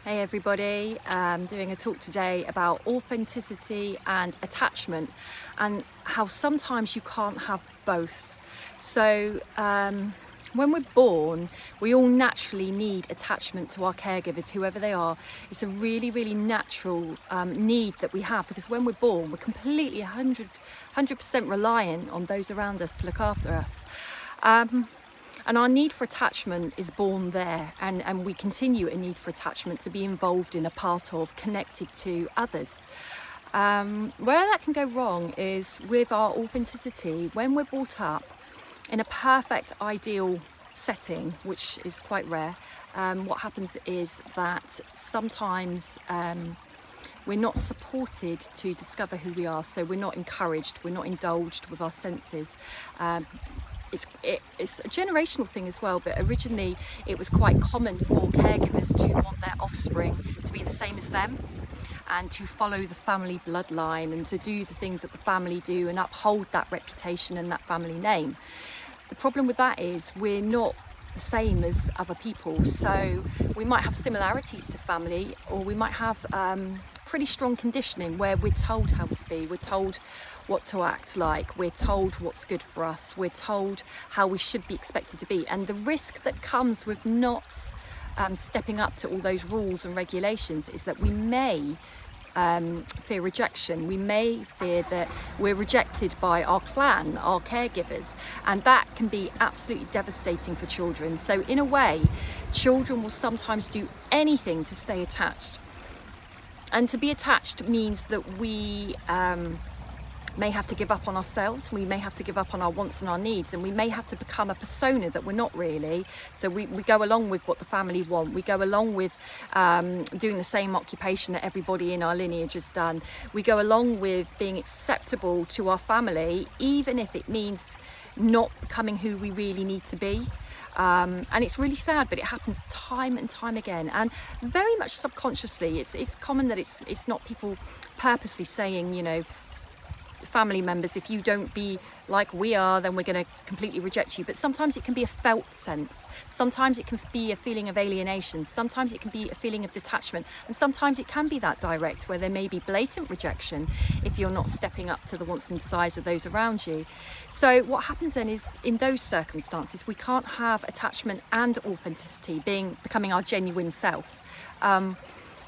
Hey everybody, I'm doing a talk today about authenticity and attachment and how sometimes you can't have both. So when we're born, we all naturally need attachment to our caregivers, whoever they are. It's a really natural need that we have, because when we're born, we're completely 100% reliant on those around us to look after us. And our need for attachment is born there, and we continue a need for attachment to be involved in, a part of, connected to others. Where that can go wrong is with our authenticity. When we're brought up in a perfect, ideal setting, which is quite rare, what happens is that sometimes we're not supported to discover who we are, so we're not encouraged, we're not indulged with our senses. It's a generational thing as well, but originally it was quite common for caregivers to want their offspring to be the same as them and to follow the family bloodline and to do the things that the family do and uphold that reputation and that family name. The problem with that is we're not the same as other people, so we might have similarities to family, or we might have pretty strong conditioning where we're told how to be, we're told what to act like, we're told what's good for us, we're told how we should be expected to be. And the risk that comes with not stepping up to all those rules and regulations is that we may fear rejection. We may fear that we're rejected by our clan, our caregivers, and that can be absolutely devastating for children. So in a way, children will sometimes do anything to stay attached. And to be attached means that we may have to give up on ourselves, we may have to give up on our wants and our needs, and we may have to become a persona that we're not really. So we go along with what the family want, we go along with doing the same occupation that everybody in our lineage has done, we go along with being acceptable to our family, even if it means not becoming who we really need to be. And it's really sad, but it happens time and time again, and very much subconsciously. It's common that it's not people purposely saying, you know, family members, if you don't be like we are, then we're going to completely reject you. But sometimes it can be a felt sense, sometimes it can be a feeling of alienation, sometimes it can be a feeling of detachment, and sometimes it can be that direct, where there may be blatant rejection if you're not stepping up to the wants and desires of those around you. So what happens then is, in those circumstances, we can't have attachment and authenticity, becoming our genuine self.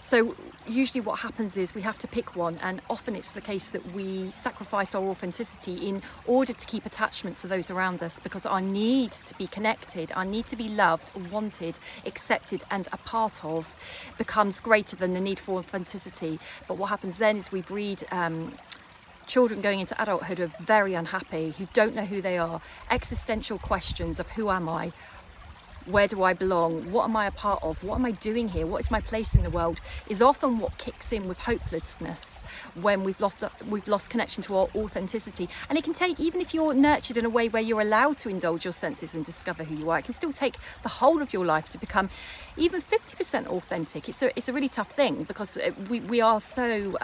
So usually what happens is we have to pick one, and often it's the case that we sacrifice our authenticity in order to keep attachment to those around us, because our need to be connected, our need to be loved, wanted, accepted and a part of becomes greater than the need for authenticity. But what happens then is we breed children going into adulthood who are very unhappy, who don't know who they are, existential questions of who am I? Where do I belong? What am I a part of? What am I doing here? What is my place in the world? Is often what kicks in with hopelessness when we've lost connection to our authenticity. And it can take, even if you're nurtured in a way where you're allowed to indulge your senses and discover who you are, it can still take the whole of your life to become even 50% authentic. It's a really tough thing, because we are so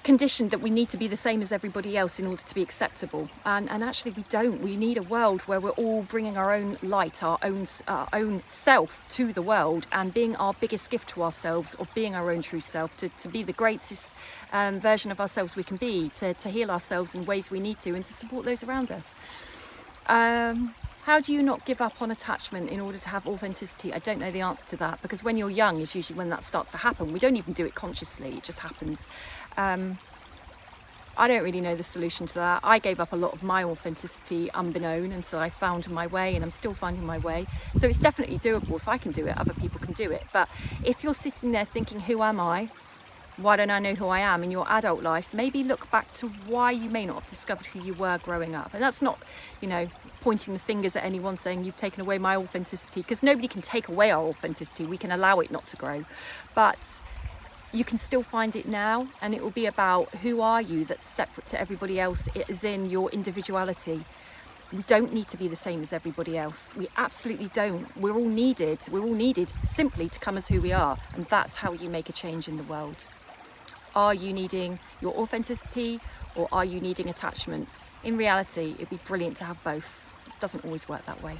conditioned that we need to be the same as everybody else in order to be acceptable, and actually we don't. We need a world where we're all bringing our own light, our own self to the world, and being our biggest gift to ourselves, of being our own true self, to be the greatest version of ourselves we can be, to heal ourselves in ways we need to, and to support those around us. How do you not give up on attachment in order to have authenticity? I don't know the answer to that, because when you're young is usually when that starts to happen. We don't even do it consciously, it just happens. I don't really know the solution to that. I gave up a lot of my authenticity unbeknown until I found my way, and I'm still finding my way. So it's definitely doable. If I can do it, other people can do it. But if you're sitting there thinking, who am I? Why don't I know who I am in your adult life? Maybe look back to why you may not have discovered who you were growing up. And that's not, pointing the fingers at anyone saying you've taken away my authenticity, because nobody can take away our authenticity. We can allow it not to grow. But you can still find it now, and it will be about, who are you that's separate to everybody else? It is in your individuality. We don't need to be the same as everybody else. We absolutely don't. We're all needed simply to come as who we are, and that's how you make a change in the world. Are you needing your authenticity, or are you needing attachment? In reality, it'd be brilliant to have both. It doesn't always work that way.